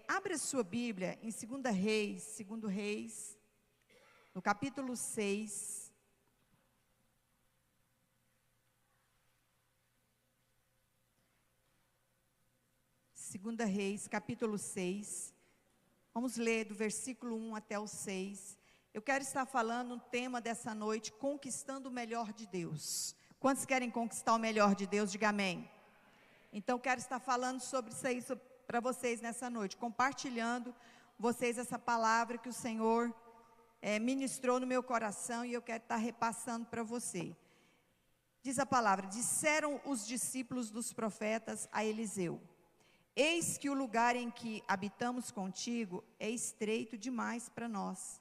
Abre a sua Bíblia em 2 Reis, no capítulo 6. Segunda Reis, capítulo 6. Vamos ler do versículo 1 até o 6. Eu quero estar falando um tema dessa noite, conquistando o melhor de Deus. Quantos querem conquistar o melhor de Deus? Diga amém. Então, quero estar falando sobre isso aí para vocês nessa noite, compartilhando vocês essa palavra que o Senhor ministrou no meu coração e eu quero estar repassando para você. Diz a palavra: disseram os discípulos dos profetas a Eliseu: eis que o lugar em que habitamos contigo é estreito demais para nós.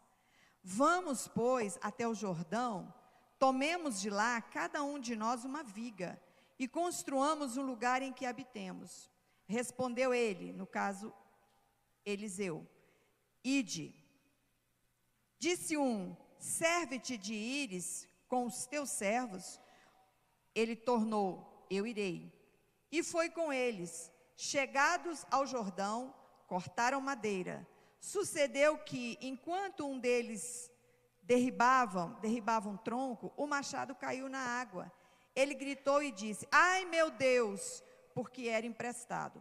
Vamos, pois, até o Jordão, tomemos de lá cada um de nós uma viga e construamos um lugar em que habitemos. Respondeu ele, no caso Eliseu: ide. Disse um: serve-te de ires com os teus servos. Ele tornou: eu irei. E foi com eles. Chegados ao Jordão, cortaram madeira. Sucedeu que, enquanto um deles derribava um tronco, o machado caiu na água. Ele gritou e disse: ai meu Deus, porque era emprestado.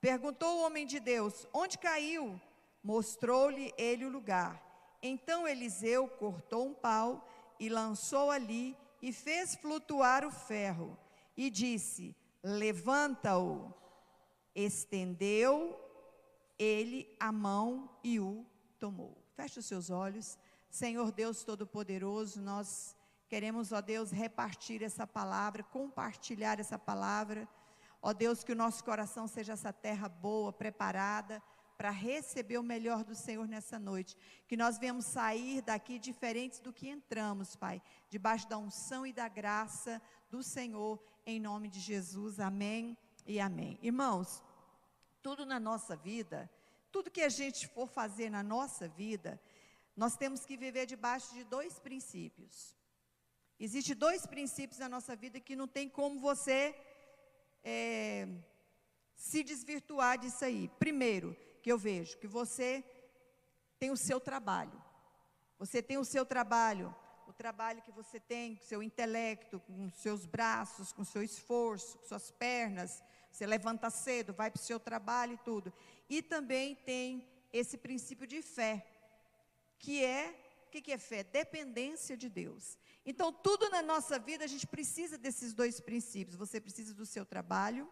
Perguntou o homem de Deus: onde caiu? Mostrou-lhe ele o lugar. Então Eliseu cortou um pau e lançou ali e fez flutuar o ferro. E disse: levanta-o. Estendeu ele a mão e o tomou. Feche os seus olhos. Senhor Deus Todo-Poderoso, nós queremos, ó Deus, repartir essa palavra, compartilhar essa palavra. Ó Deus, que o nosso coração seja essa terra boa, preparada para receber o melhor do Senhor nessa noite. Que nós venhamos sair daqui diferentes do que entramos, Pai, debaixo da unção e da graça do Senhor, em nome de Jesus. Amém e amém. Irmãos, tudo na nossa vida, tudo que a gente for fazer na nossa vida, nós temos que viver debaixo de dois princípios. Existem dois princípios na nossa vida que não tem como você se desvirtuar disso aí. Primeiro, que eu vejo que você tem o seu trabalho. Você tem o seu trabalho, o trabalho que você tem com o seu intelecto, com os seus braços, com o seu esforço, com suas pernas. Você levanta cedo, vai para o seu trabalho e tudo. E também tem esse princípio de fé, que é, o que é fé? Dependência de Deus. Então, tudo na nossa vida, a gente precisa desses dois princípios. Você precisa do seu trabalho,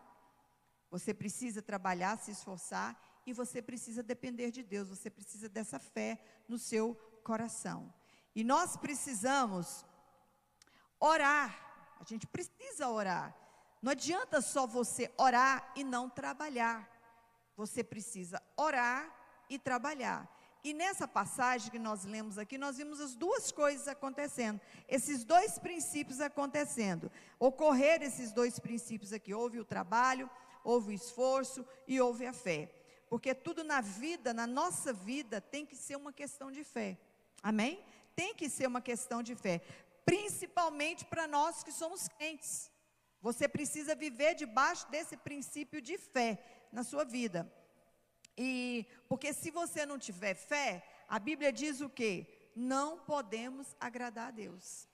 você precisa trabalhar, se esforçar, e você precisa depender de Deus, você precisa dessa fé no seu coração. E nós precisamos orar, a gente precisa orar. Não adianta só você orar e não trabalhar. Você precisa orar e trabalhar. E nessa passagem que nós lemos aqui, nós vimos as duas coisas acontecendo. Esses dois princípios acontecendo. Ocorrer esses dois princípios aqui. Houve o trabalho, houve o esforço e houve a fé. Porque tudo na vida, na nossa vida, tem que ser uma questão de fé. Amém? Tem que ser uma questão de fé. Principalmente para nós que somos crentes. Você precisa viver debaixo desse princípio de fé na sua vida. E porque se você não tiver fé, a Bíblia diz o quê? Não podemos agradar a Deus.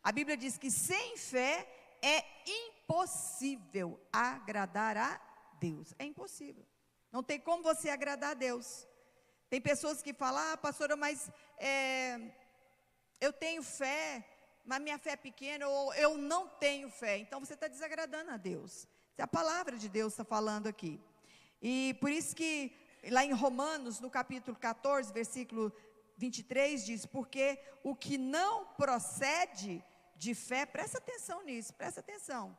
A Bíblia diz que sem fé é impossível agradar a Deus. É impossível. Não tem como você agradar a Deus. Tem pessoas que falam: pastora, mas eu tenho fé, mas minha fé é pequena, ou eu não tenho fé. Então você está desagradando a Deus. A palavra de Deus está falando aqui. E por isso que lá em Romanos, no capítulo 14, versículo 23, diz: porque o que não procede de fé, presta atenção nisso, presta atenção.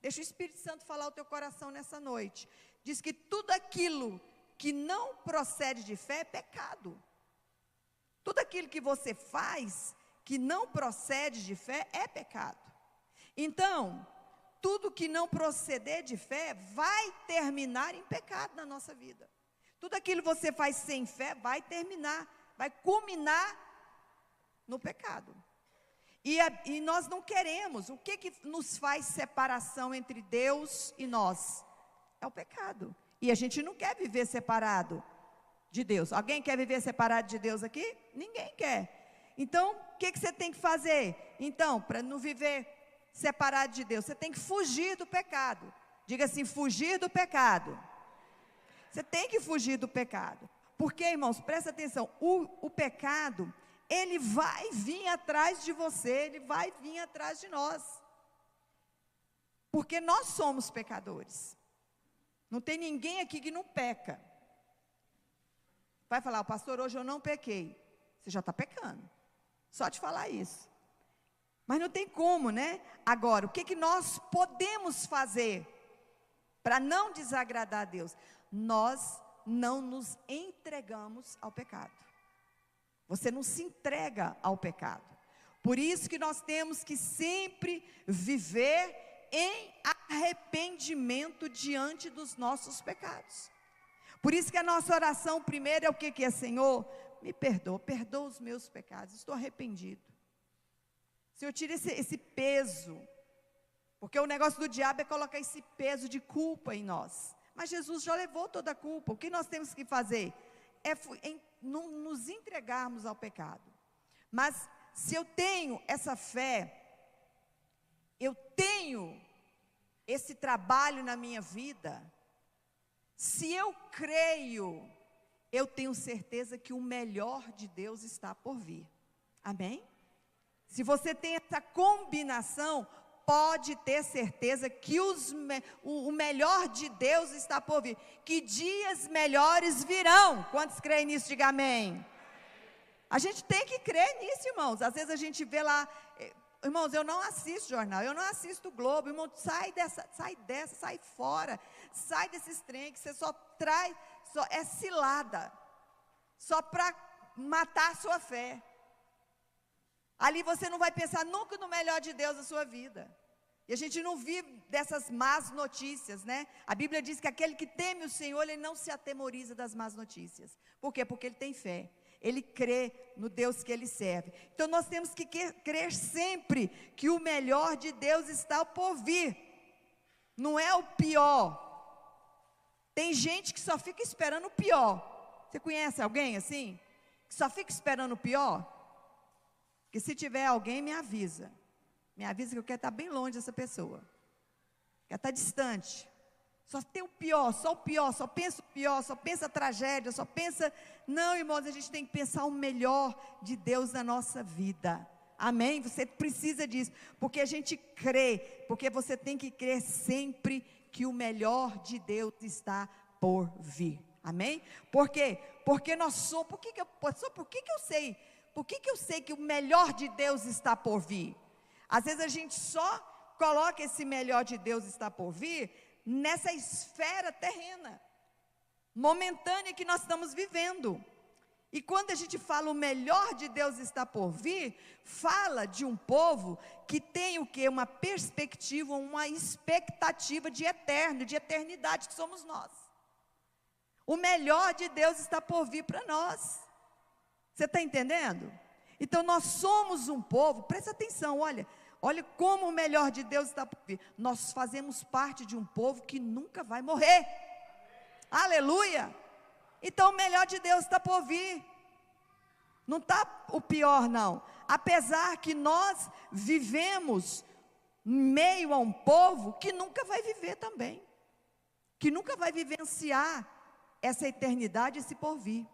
Deixa o Espírito Santo falar ao teu coração nessa noite. Diz que tudo aquilo que não procede de fé é pecado. Tudo aquilo que você faz que não procede de fé é pecado. Então, tudo que não proceder de fé vai terminar em pecado na nossa vida. Tudo aquilo que você faz sem fé vai terminar, vai culminar no pecado. E nós não queremos. O que nos faz separação entre Deus e nós? É o pecado. E a gente não quer viver separado de Deus. Alguém quer viver separado de Deus aqui? Ninguém quer. Então, o que você tem que fazer? Então, para não viver separado de Deus, você tem que fugir do pecado. Diga assim, fugir do pecado. Você tem que fugir do pecado. Porque, irmãos, presta atenção, o pecado, ele vai vir atrás de você, ele vai vir atrás de nós. Porque nós somos pecadores. Não tem ninguém aqui que não peca. Vai falar, pastor, hoje eu não pequei. Você já está pecando. Só te falar isso. Mas não tem como, né? Agora, o que nós podemos fazer para não desagradar a Deus? Nós não nos entregamos ao pecado. Você não se entrega ao pecado. Por isso que nós temos que sempre viver em arrependimento diante dos nossos pecados. Por isso que a nossa oração primeiro é o que é? Senhor, me perdoa os meus pecados, estou arrependido. Senhor, tira esse peso, porque o negócio do diabo é colocar esse peso de culpa em nós. Mas Jesus já levou toda a culpa. O que nós temos que fazer é não nos entregarmos ao pecado. Mas se eu tenho essa fé, eu tenho esse trabalho na minha vida, se eu creio, eu tenho certeza que o melhor de Deus está por vir. Amém? Se você tem essa combinação, pode ter certeza que o melhor de Deus está por vir. Que dias melhores virão. Quantos creem nisso? Diga amém. A gente tem que crer nisso, irmãos. Às vezes a gente vê lá, irmãos, eu não assisto jornal, eu não assisto Globo. Irmão, sai fora. Sai desses trem que você só traz, é cilada. Só para matar a sua fé. Ali você não vai pensar nunca no melhor de Deus na sua vida. E a gente não vive dessas más notícias, né? A Bíblia diz que aquele que teme o Senhor, ele não se atemoriza das más notícias. Por quê? Porque ele tem fé. Ele crê no Deus que ele serve. Então nós temos que crer sempre que o melhor de Deus está por vir. Não é o pior. Tem gente que só fica esperando o pior. Você conhece alguém assim? Que só fica esperando o pior? Que se tiver alguém, me avisa. Me avisa que eu quero estar bem longe dessa pessoa. Quero estar distante. Só tem o pior, só pensa o pior, só pensa a tragédia, só pensa... Não, irmãos, a gente tem que pensar o melhor de Deus na nossa vida. Amém? Você precisa disso, porque a gente crê, porque você tem que crer sempre que o melhor de Deus está por vir. Amém? Por quê? Porque nós somos... Por que eu sei? Por que eu sei que o melhor de Deus está por vir? Às vezes a gente só coloca esse melhor de Deus está por vir nessa esfera terrena, momentânea que nós estamos vivendo. E quando a gente fala o melhor de Deus está por vir, fala de um povo que tem o quê? Uma perspectiva, uma expectativa de eterno, de eternidade, que somos nós. O melhor de Deus está por vir para nós. Você está entendendo? Então nós somos um povo, presta atenção, olha como o melhor de Deus está por vir. Nós fazemos parte de um povo que nunca vai morrer. Aleluia! Então o melhor de Deus está por vir. Não está o pior não. Apesar que nós vivemos em meio a um povo que nunca vai viver também. Que nunca vai vivenciar essa eternidade, esse porvir.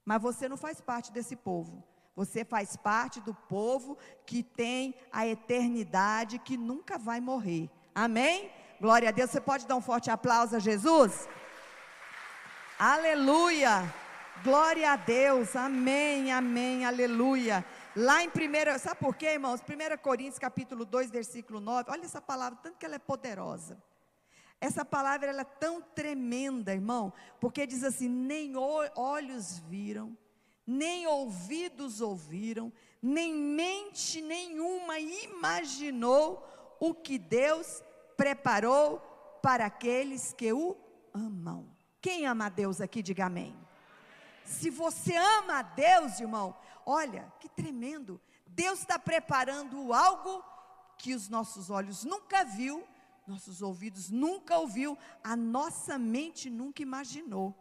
Mas você não faz parte desse povo. Você faz parte do povo que tem a eternidade, que nunca vai morrer. Amém? Glória a Deus. Você pode dar um forte aplauso a Jesus? Aleluia. Glória a Deus. Amém, amém, aleluia. Lá em sabe por quê, irmãos? 1 Coríntios capítulo 2, versículo 9. Olha essa palavra, tanto que ela é poderosa. Essa palavra ela é tão tremenda, irmão, porque diz assim: nem olhos viram, nem ouvidos ouviram, nem mente nenhuma imaginou o que Deus preparou para aqueles que o amam. Quem ama a Deus aqui, diga amém. Se você ama a Deus, irmão, olha, que tremendo. Deus está preparando algo que os nossos olhos nunca viu, nossos ouvidos nunca ouviu, a nossa mente nunca imaginou.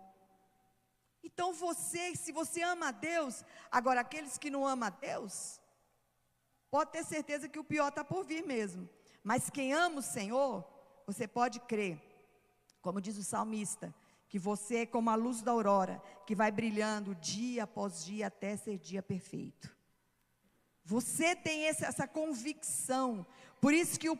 Então se você ama a Deus, agora aqueles que não amam a Deus, pode ter certeza que o pior está por vir mesmo. Mas quem ama o Senhor, você pode crer, como diz o salmista, que você é como a luz da aurora, que vai brilhando dia após dia, até ser dia perfeito. Você tem essa convicção. Por isso que o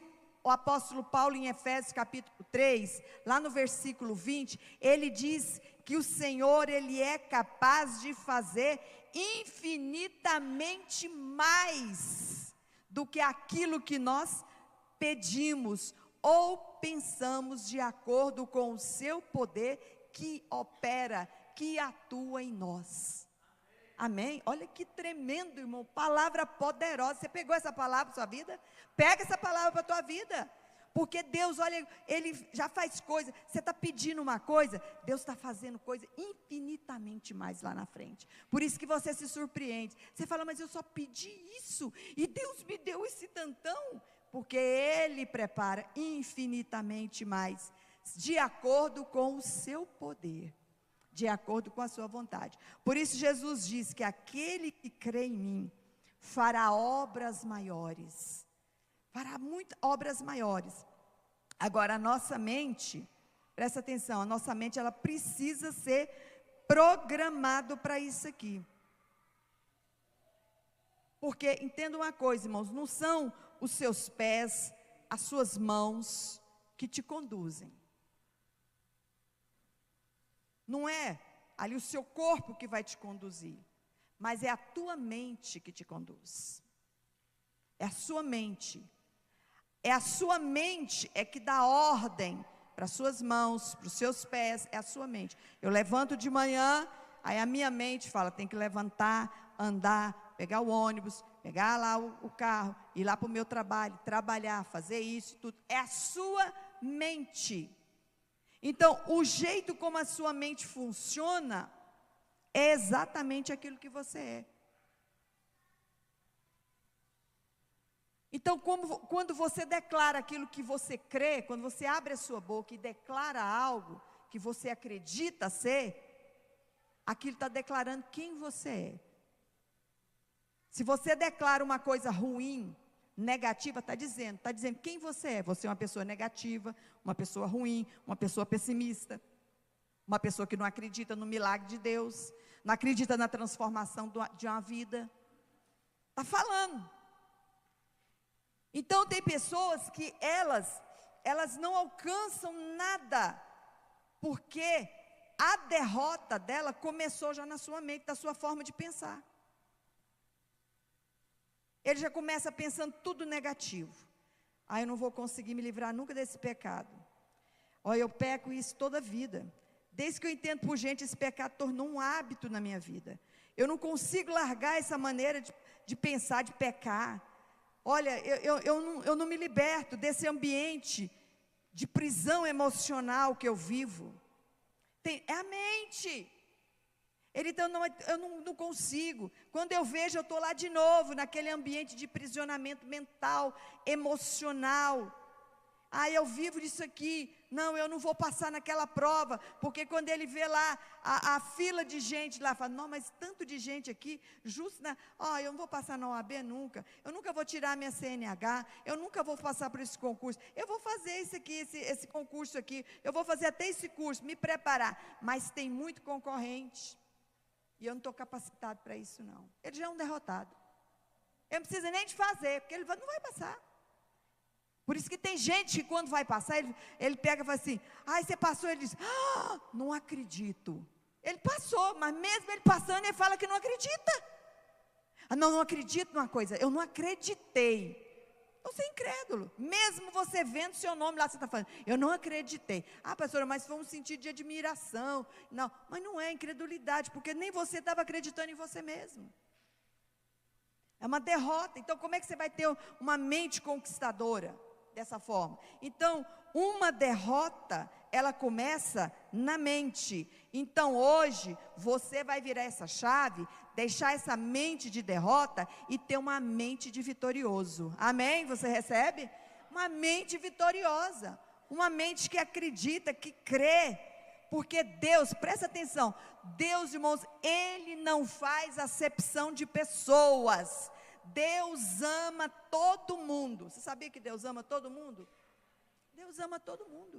apóstolo Paulo, em Efésios capítulo 3, lá no versículo 20, ele diz que o Senhor, Ele é capaz de fazer infinitamente mais do que aquilo que nós pedimos ou pensamos, de acordo com o seu poder que opera, que atua em nós. Amém? Olha que tremendo, irmão, palavra poderosa. Você pegou essa palavra para sua vida? Pega essa palavra para a tua vida, porque Deus, olha, Ele já faz coisa. Você está pedindo uma coisa, Deus está fazendo coisa infinitamente mais lá na frente. Por isso que você se surpreende. Você fala, mas eu só pedi isso, e Deus me deu esse tantão, porque Ele prepara infinitamente mais, de acordo com o seu poder, de acordo com a sua vontade. Por isso Jesus diz que aquele que crê em mim, fará obras maiores, fará muitas obras maiores. Agora a nossa mente, presta atenção, a nossa mente ela precisa ser programada para isso aqui. Porque, entenda uma coisa, irmãos, não são os seus pés, as suas mãos que te conduzem. Não é ali o seu corpo que vai te conduzir, mas é a tua mente que te conduz. É a sua mente. É a sua mente que dá ordem para as suas mãos, para os seus pés, é a sua mente. Eu levanto de manhã, aí a minha mente fala, tem que levantar, andar, pegar o ônibus, pegar lá o carro, ir lá para o meu trabalho, trabalhar, fazer isso, tudo. É a sua mente. Então, o jeito como a sua mente funciona, é exatamente aquilo que você é. Então, quando você declara aquilo que você crê, quando você abre a sua boca e declara algo que você acredita ser, aquilo está declarando quem você é. Se você declara uma coisa ruim, negativa, está dizendo quem você é. Você é uma pessoa negativa, uma pessoa ruim, uma pessoa pessimista, uma pessoa que não acredita no milagre de Deus, não acredita na transformação de uma vida. Está falando. Então tem pessoas que elas não alcançam nada, porque a derrota dela começou já na sua mente, da sua forma de pensar. Ele já começa pensando tudo negativo. Eu não vou conseguir me livrar nunca desse pecado. Eu peco isso toda a vida. Desde que eu entendo por gente, esse pecado tornou um hábito na minha vida. Eu não consigo largar essa maneira de pensar, de pecar. Olha, eu não me liberto desse ambiente de prisão emocional que eu vivo. É a mente. Então, eu não consigo. Quando eu vejo, eu estou lá de novo, naquele ambiente de aprisionamento mental, emocional. Eu vivo disso aqui. Não, eu não vou passar naquela prova, porque quando ele vê lá a fila de gente lá, fala, não, mas tanto de gente aqui, justo eu não vou passar na OAB nunca, eu nunca vou tirar minha CNH, eu nunca vou passar por esse concurso, eu vou fazer esse concurso aqui, eu vou fazer até esse curso, me preparar, mas tem muito concorrente, e eu não estou capacitado para isso não. Ele já é um derrotado, eu não preciso nem de fazer, porque ele não vai passar. Por isso que tem gente que quando vai passar, ele pega e fala assim, você passou, ele diz, não acredito. Ele passou, mas mesmo ele passando, ele fala que não acredita. Não acredito numa coisa, eu não acreditei. Você é incrédulo, mesmo você vendo seu nome lá, você está falando, eu não acreditei. Pastora, mas foi um sentido de admiração. Não, mas não é incredulidade, porque nem você estava acreditando em você mesmo. É uma derrota. Então como é que você vai ter uma mente conquistadora? Dessa forma. Então, uma derrota, ela começa na mente. Então, hoje, você vai virar essa chave, deixar essa mente de derrota e ter uma mente de vitorioso. Amém? Você recebe? uma mente vitoriosa, uma mente que acredita, que crê, porque Deus, presta atenção, Deus, irmãos, Ele não faz acepção de pessoas. Deus ama todo mundo. Você sabia que Deus ama todo mundo? Deus ama todo mundo.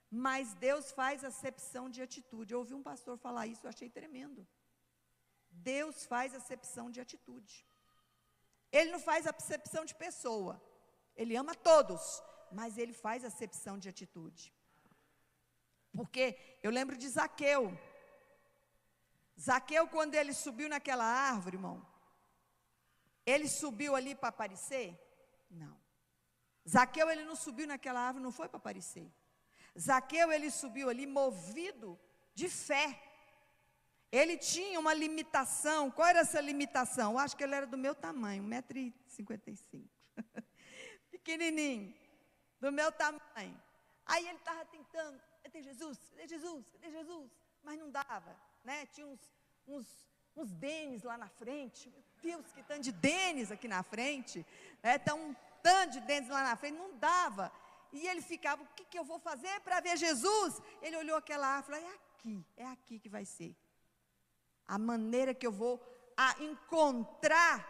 Mas Deus faz acepção de atitude. Eu ouvi um pastor falar isso, eu achei tremendo. Deus faz acepção de atitude. Ele não faz acepção de pessoa. Ele ama todos, mas Ele faz acepção de atitude. Porque eu lembro de Zaqueu. Zaqueu, quando ele subiu naquela árvore, irmão, ele subiu ali para aparecer? Não. Zaqueu, ele não subiu naquela árvore, não foi para aparecer. Zaqueu, ele subiu ali movido de fé. Ele tinha uma limitação. Qual era essa limitação? Eu acho que ele era do meu tamanho, 1,55 m. Pequenininho, do meu tamanho. Aí ele estava tentando, cadê Jesus? Cadê Jesus? Cadê Jesus? Mas não dava, né? Tinha uns Denis lá na frente. Meu Deus, que tanto de Denis aqui na frente. Um tanto de Denis lá na frente, não dava. E ele ficava, o que eu vou fazer para ver Jesus? Ele olhou aquela árvore, é aqui que vai ser. A maneira que eu vou encontrar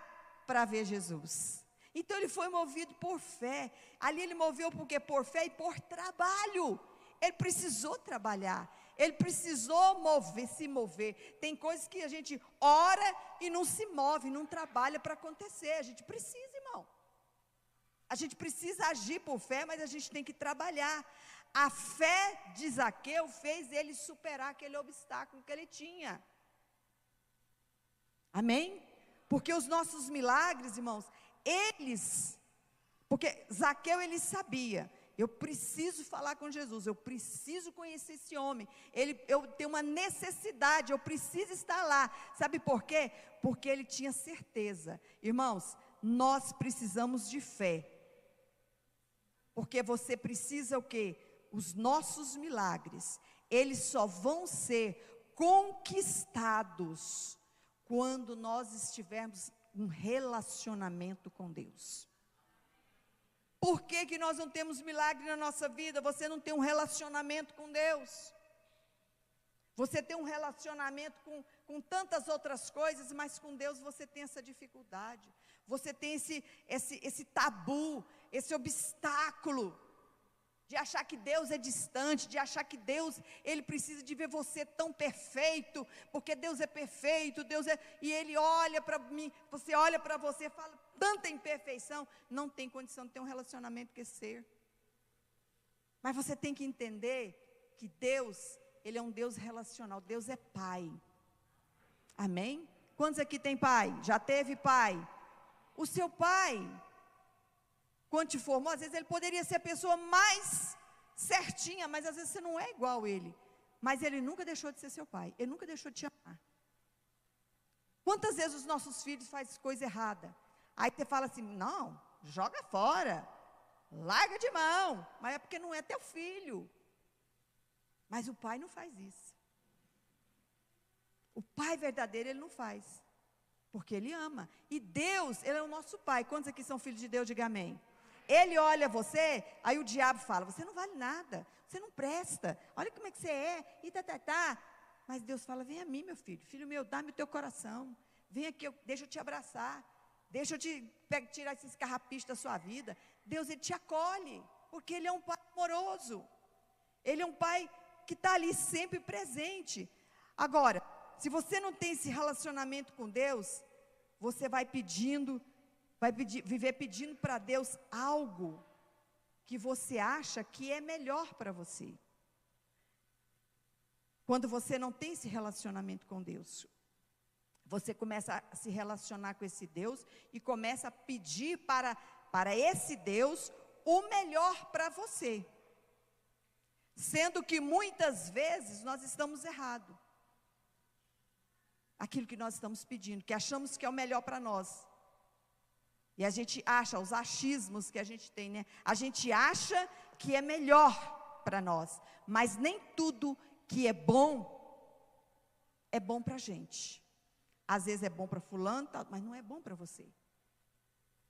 para ver Jesus. Então ele foi movido por fé. Ali ele moveu por quê? Por fé e por trabalho. Ele precisou trabalhar. Ele precisou se mover. Tem coisas que a gente ora e não se move, não trabalha para acontecer. A gente precisa, irmão. A gente precisa agir por fé, mas a gente tem que trabalhar. A fé de Zaqueu fez ele superar aquele obstáculo que ele tinha. Amém? Porque os nossos milagres, irmãos, porque Zaqueu, ele sabia, eu preciso falar com Jesus, eu preciso conhecer esse homem, eu tenho uma necessidade, eu preciso estar lá. Sabe por quê? Porque ele tinha certeza. Irmãos, nós precisamos de fé. Porque você precisa o quê? Os nossos milagres, eles só vão ser conquistados quando nós estivermos em um relacionamento com Deus. Por que nós não temos milagre na nossa vida? Você não tem um relacionamento com Deus. Você tem um relacionamento com tantas outras coisas, mas com Deus você tem essa dificuldade. Você tem esse tabu, esse obstáculo de achar que Deus é distante, de achar que Deus, Ele precisa de ver você tão perfeito, porque Deus é perfeito, e Ele olha para mim, você olha para você, fala, tanta imperfeição, não tem condição de ter um relacionamento com esse ser. Mas você tem que entender que Deus, Ele é um Deus relacional, Deus é Pai. Amém? Quantos aqui tem pai? Já teve pai? O seu pai, quando te formou, às vezes ele poderia ser a pessoa mais certinha, mas às vezes você não é igual a ele. Mas ele nunca deixou de ser seu pai, ele nunca deixou de te amar. Quantas vezes os nossos filhos fazem coisa errada? Aí você fala assim, não, joga fora, larga de mão, mas é porque não é teu filho. Mas o pai não faz isso. O pai verdadeiro ele não faz, porque ele ama. E Deus, ele é o nosso pai. Quantos aqui são filhos de Deus? Diga amém. Ele olha você, aí o diabo fala, você não vale nada, você não presta, olha como é que você é, e tá. Mas Deus fala, vem a mim meu filho, filho meu, dá-me o teu coração, vem aqui, deixa eu te abraçar, deixa eu tirar esses carrapichos da sua vida. Deus, ele te acolhe, porque ele é um pai amoroso, ele é um pai que está ali sempre presente. Agora, se você não tem esse relacionamento com Deus, você vai viver pedindo para Deus algo que você acha que é melhor para você. Quando você não tem esse relacionamento com Deus, você começa a se relacionar com esse Deus e começa a pedir para esse Deus o melhor para você. Sendo que muitas vezes nós estamos errados. Aquilo que nós estamos pedindo, que achamos que é o melhor para nós. E a gente acha, os achismos que a gente tem, né? A gente acha que é melhor para nós. Mas nem tudo que é bom para a gente. Às vezes é bom para fulano, mas não é bom para você.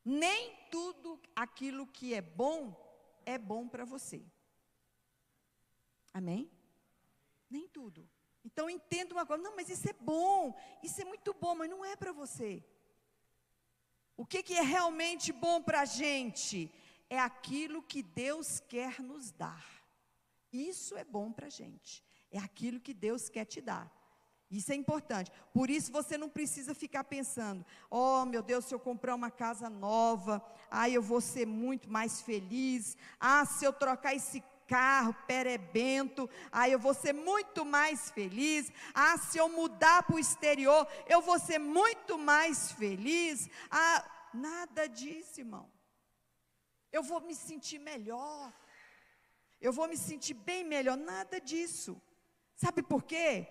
Nem tudo aquilo que é bom para você. Amém? Nem tudo. Então entenda uma coisa, não, mas isso é bom, isso é muito bom, mas não é para você. O que é realmente bom para a gente? É aquilo que Deus quer nos dar. Isso é bom para a gente. É aquilo que Deus quer te dar. Isso é importante. Por isso você não precisa ficar pensando, oh meu Deus, se eu comprar uma casa nova, eu vou ser muito mais feliz. Se eu trocar esse carro perebento, eu vou ser muito mais feliz. Se eu mudar para o exterior, eu vou ser muito mais feliz. Nada disso, irmão. Eu vou me sentir melhor. Eu vou me sentir bem melhor. Nada disso. Sabe por quê?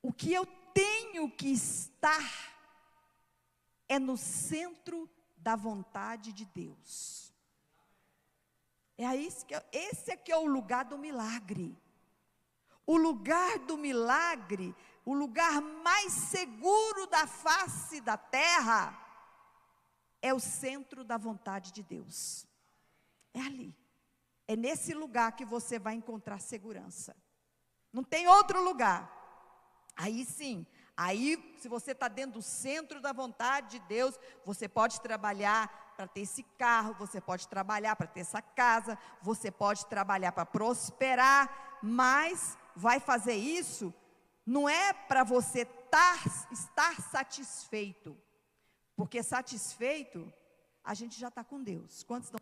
O que eu tenho que estar é no centro da vontade de Deus. Esse aqui é o lugar do milagre. O lugar do milagre, o lugar mais seguro da face da terra, é o centro da vontade de Deus. É ali. É nesse lugar que você vai encontrar segurança. Não tem outro lugar. Aí sim, se você está dentro do centro da vontade de Deus, você pode trabalhar para ter esse carro, você pode trabalhar para ter essa casa, você pode trabalhar para prosperar, mas vai fazer isso, não é para você estar satisfeito, porque satisfeito, a gente já está com Deus. Quantos estão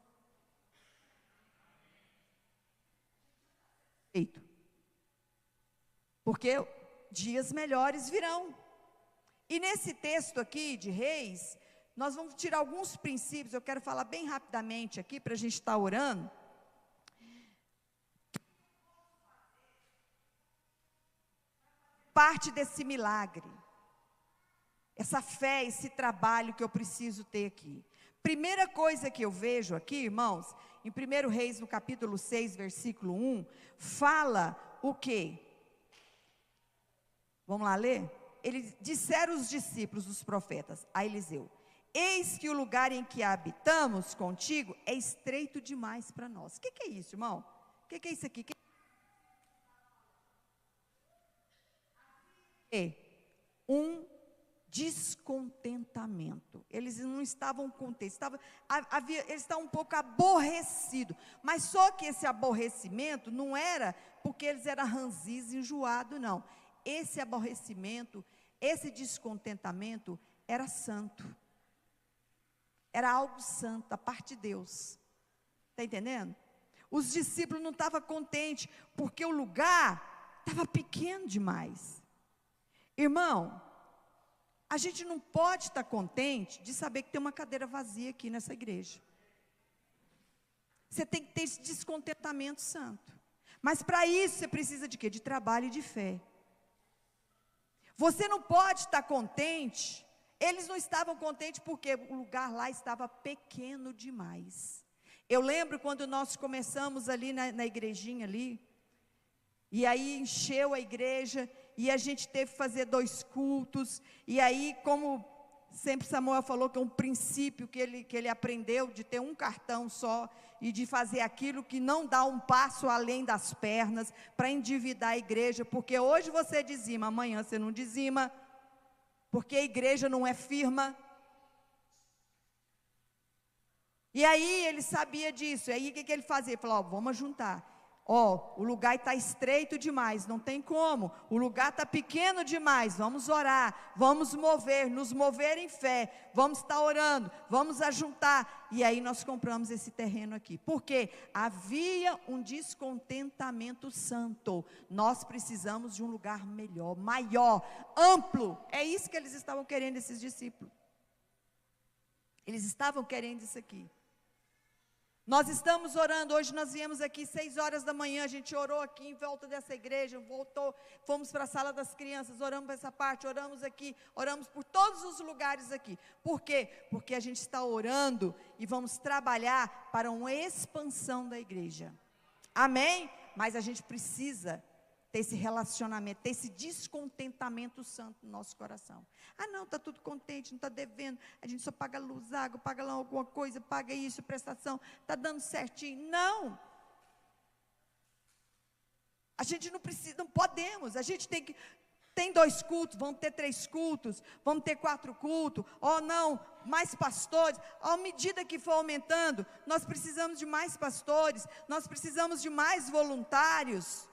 satisfeitos? Porque dias melhores virão. E nesse texto aqui de Reis, nós vamos tirar alguns princípios. Eu quero falar bem rapidamente aqui, para a gente estar orando. Parte desse milagre, essa fé, esse trabalho que eu preciso ter aqui. Primeira coisa que eu vejo aqui, irmãos, em 1 Reis, no capítulo 6, versículo 1, fala o quê? Vamos lá ler? Eles disseram os discípulos dos profetas a Eliseu: eis que o lugar em que habitamos contigo é estreito demais para nós. O que é isso, irmão? O que é isso aqui? Um descontentamento. Eles não estavam contentes, eles estavam um pouco aborrecidos. Mas só que esse aborrecimento não era porque eles eram ranzinhos, enjoados, não. Esse aborrecimento, esse descontentamento era santo. Era algo santo, da parte de Deus. Está entendendo? Os discípulos não estavam contentes, porque o lugar estava pequeno demais. Irmão, a gente não pode estar contente de saber que tem uma cadeira vazia aqui nessa igreja. Você tem que ter esse descontentamento santo. Mas para isso você precisa de quê? De trabalho e de fé. Você não pode estar contente. Eles não estavam contentes porque o lugar lá estava pequeno demais. Eu lembro quando nós começamos ali na igrejinha ali, e aí encheu a igreja, e a gente teve que fazer 2 cultos, e aí, como sempre Samuel falou, que é um princípio que ele aprendeu, de ter um cartão só, e de fazer aquilo que não dá um passo além das pernas, para endividar a igreja, porque hoje você dizima, amanhã você não dizima, porque a igreja não é firma. E aí ele sabia disso, e aí o que ele fazia? Ele falou, vamos juntar. O lugar está estreito demais, não tem como, o lugar está pequeno demais, vamos orar, vamos nos mover em fé, vamos estar orando, vamos ajuntar, e aí nós compramos esse terreno aqui, porque havia um descontentamento santo, nós precisamos de um lugar melhor, maior, amplo, é isso que eles estavam querendo, esses discípulos, eles estavam querendo isso aqui. Nós estamos orando, hoje nós viemos aqui 6 horas da manhã, a gente orou aqui em volta dessa igreja, fomos para a sala das crianças, oramos para essa parte, oramos aqui, oramos por todos os lugares aqui. Por quê? Porque a gente está orando e vamos trabalhar para uma expansão da igreja. Amém? Mas a gente precisa ter esse relacionamento, ter esse descontentamento santo no nosso coração. Ah, não, está tudo contente, não está devendo, a gente só paga luz, água, paga lá alguma coisa, paga isso, prestação, está dando certinho. Não! A gente não precisa, não podemos, a gente tem 2 cultos, vamos ter 3 cultos, vamos ter 4 cultos, não, mais pastores, à medida que for aumentando, nós precisamos de mais pastores, nós precisamos de mais voluntários,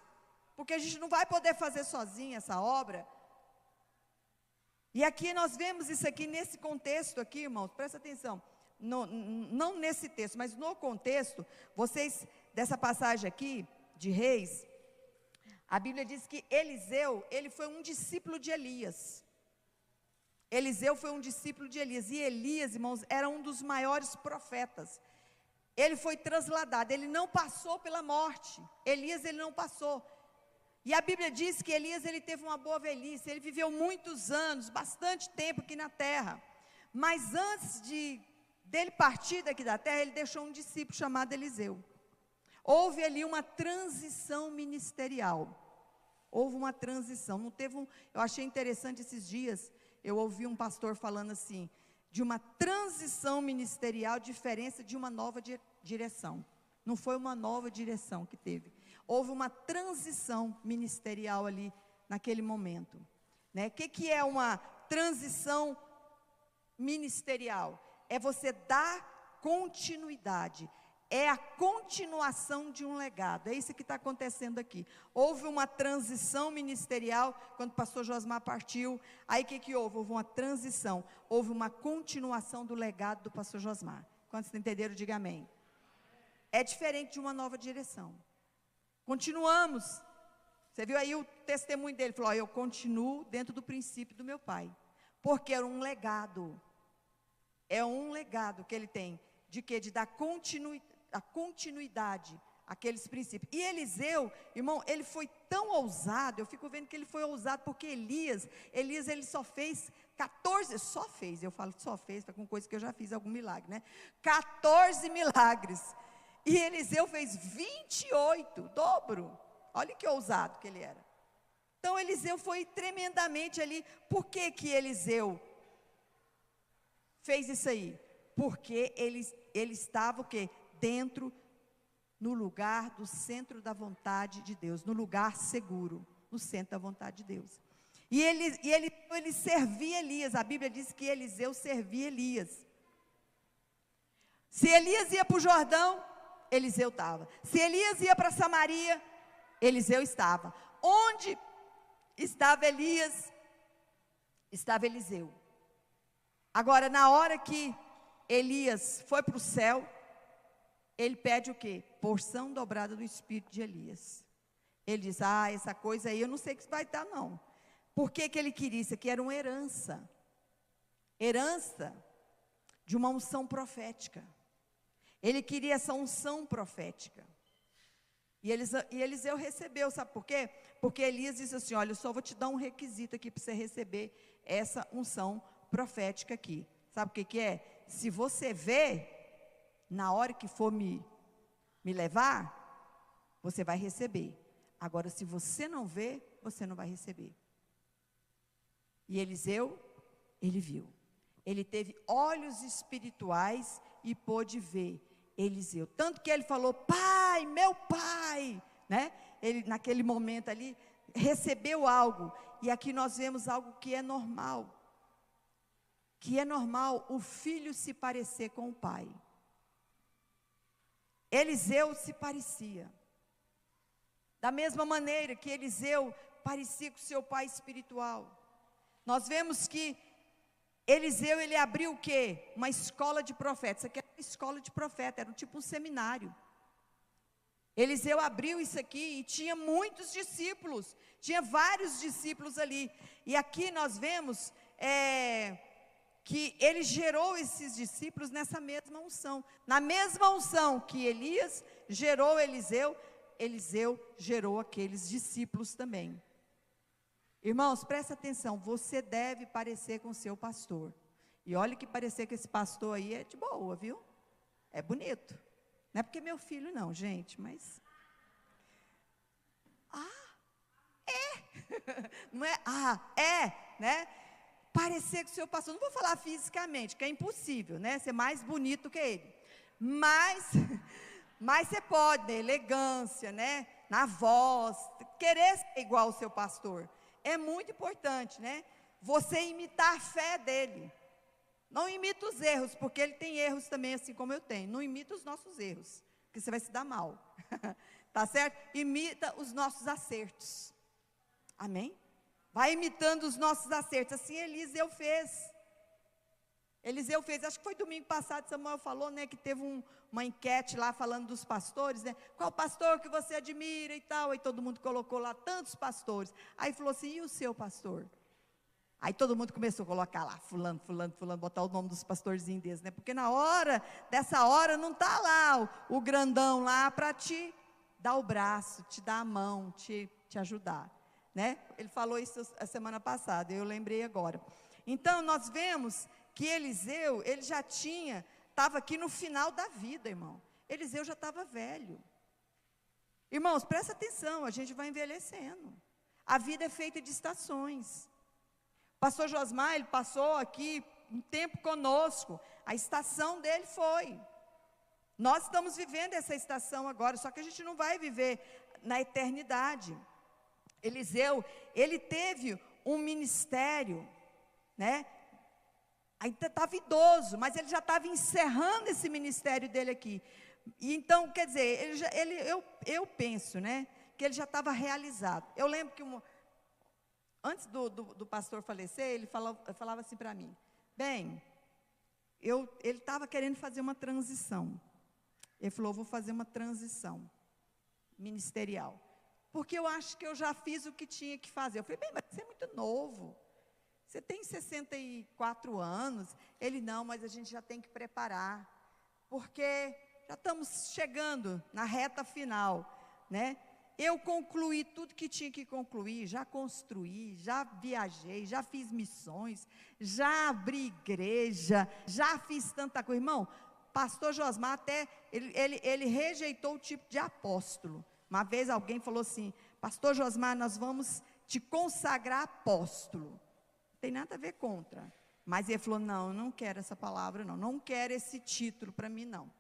porque a gente não vai poder fazer sozinho essa obra. E aqui nós vemos isso aqui, nesse contexto aqui, irmãos, presta atenção, não nesse texto, mas no contexto, vocês, dessa passagem aqui, de Reis, a Bíblia diz que Eliseu, ele foi um discípulo de Elias. Eliseu foi um discípulo de Elias. E Elias, irmãos, era um dos maiores profetas. Ele foi transladado, ele não passou pela morte. Elias, ele não passou. E a Bíblia diz que Elias, ele teve uma boa velhice. Ele viveu muitos anos, bastante tempo aqui na terra. Mas antes dele partir daqui da terra, ele deixou um discípulo chamado Eliseu. Houve ali uma transição ministerial. Houve uma transição. Não teve eu achei interessante esses dias, eu ouvi um pastor falando assim, de uma transição ministerial, diferença de uma nova direção. Não foi uma nova direção que teve. Houve uma transição ministerial ali, naquele momento. Né? O que é uma transição ministerial? É você dar continuidade. É a continuação de um legado, é isso que está acontecendo aqui. Houve uma transição ministerial, quando o pastor Josmar partiu, aí o que houve? Houve uma transição, houve uma continuação do legado do pastor Josmar. Quantos entenderam, diga amém. É diferente de uma nova direção. Continuamos, você viu aí o testemunho dele, falou, eu continuo dentro do princípio do meu pai, porque era um legado, é um legado que ele tem, de quê? De dar continuidade àqueles princípios. E Eliseu, irmão, ele foi tão ousado, eu fico vendo que ele foi ousado, porque Elias ele só fez 14, eu falo só fez, com coisa que eu já fiz algum milagre, né? 14 milagres, e Eliseu fez 28, dobro, olha que ousado que ele era. Então Eliseu foi tremendamente ali. Por que Eliseu fez isso aí? Porque ele estava o quê? Dentro, no lugar do centro da vontade de Deus, no lugar seguro, no centro da vontade de Deus. E ele servia Elias, a Bíblia diz que Eliseu servia Elias. Se Elias ia para o Jordão, Eliseu estava. Se Elias ia para Samaria, Eliseu estava. Onde estava Elias, estava Eliseu. Agora, na hora que Elias foi para o céu, ele pede o quê? Porção dobrada do espírito de Elias. Ele diz, essa coisa aí eu não sei o que vai dar não. Por que ele queria isso aqui? Era uma herança. Herança de uma unção profética. Ele queria essa unção profética. E Eliseu recebeu, sabe por quê? Porque Elias disse assim, olha, eu só vou te dar um requisito aqui para você receber essa unção profética aqui. Sabe o que é? Se você vê, na hora que for me levar, você vai receber. Agora, se você não vê, você não vai receber. E Eliseu, ele viu. Ele teve olhos espirituais e pôde ver Eliseu. Tanto que ele falou, pai, meu pai, né? Ele, naquele momento ali, recebeu algo. E aqui nós vemos algo que é normal. Que é normal o filho se parecer com o pai. Eliseu se parecia. Da mesma maneira que Eliseu parecia com seu pai espiritual. Nós vemos que Eliseu, ele abriu o quê? Uma escola de profetas. Isso aqui era uma escola de profeta, era tipo um seminário. Eliseu abriu isso aqui e tinha muitos discípulos. Tinha vários discípulos ali. E aqui nós vemos que ele gerou esses discípulos nessa mesma unção. Na mesma unção que Elias gerou Eliseu, Eliseu gerou aqueles discípulos também. Irmãos, presta atenção, você deve parecer com o seu pastor. E olha que parecer com esse pastor aí é de boa, viu? É bonito. Não é porque é meu filho não, gente, mas... Não é, né? Parecer com o seu pastor, não vou falar fisicamente, que é impossível, né? Ser mais bonito que ele. Mas você pode, né? Elegância, né? Na voz, querer ser igual ao seu pastor. É muito importante, né? Você imitar a fé dele. Não imita os erros, porque ele tem erros também, assim como eu tenho. Não imita os nossos erros, porque você vai se dar mal. Tá certo? Imita os nossos acertos. Amém? Vai imitando os nossos acertos. Assim Eliseu fez. Acho que foi domingo passado, Samuel falou, né, que teve uma enquete lá falando dos pastores, né? Qual pastor que você admira e tal? Aí todo mundo colocou lá tantos pastores. Aí falou assim, e o seu pastor? Aí todo mundo começou a colocar lá, fulano, botar o nome dos pastorzinhos deles, né? Porque dessa hora, não está lá o grandão lá para te dar o braço, te dar a mão, te ajudar, né? Ele falou isso a semana passada, eu lembrei agora. Então, nós vemos que Eliseu, ele já estava aqui no final da vida, irmão. Eliseu já estava velho. Irmãos, presta atenção, a gente vai envelhecendo. A vida é feita de estações. Pastor Josmar, ele passou aqui um tempo conosco, a estação dele foi. Nós estamos vivendo essa estação agora, só que a gente não vai viver na eternidade. Eliseu, ele teve um ministério, né? Ainda estava idoso, mas ele já estava encerrando esse ministério dele aqui. E então, quer dizer, eu penso, né, que ele já estava realizado. Eu lembro que antes do pastor falecer, ele falava assim para mim, bem, ele estava querendo fazer uma transição. Ele falou, vou fazer uma transição ministerial, porque eu acho que eu já fiz o que tinha que fazer. Eu falei, bem, mas você é muito novo, você tem 64 anos. Ele, não, mas a gente já tem que preparar, porque já estamos chegando na reta final, né? Eu concluí tudo que tinha que concluir, já construí, já viajei, já fiz missões, já abri igreja, já fiz tanta coisa. Irmão, pastor Josmar até, ele rejeitou o tipo de apóstolo. Uma vez alguém falou assim, pastor Josmar, nós vamos te consagrar apóstolo. Não tem nada a ver contra. Mas ele falou, não, eu não quero essa palavra, não quero esse título para mim, não.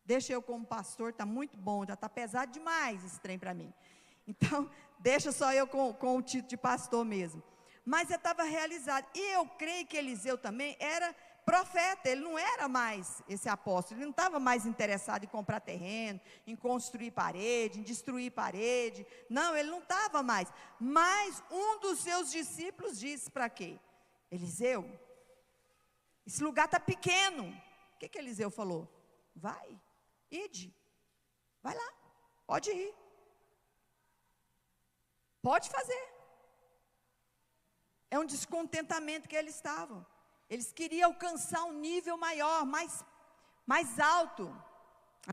Deixa eu como pastor, está muito bom, já está pesado demais esse trem para mim. Então, deixa só eu com o título de pastor mesmo. Mas eu estava realizado. E eu creio que Eliseu também era profeta, ele não era mais esse apóstolo, ele não estava mais interessado em comprar terreno, em construir parede, em destruir parede. Não, ele não estava mais. Mas um dos seus discípulos disse para quê? Eliseu, esse lugar está pequeno. O que Eliseu falou? Vai, ide, vai lá, pode ir. Pode fazer. É um descontentamento que eles estavam. Eles queriam alcançar um nível maior, mais alto.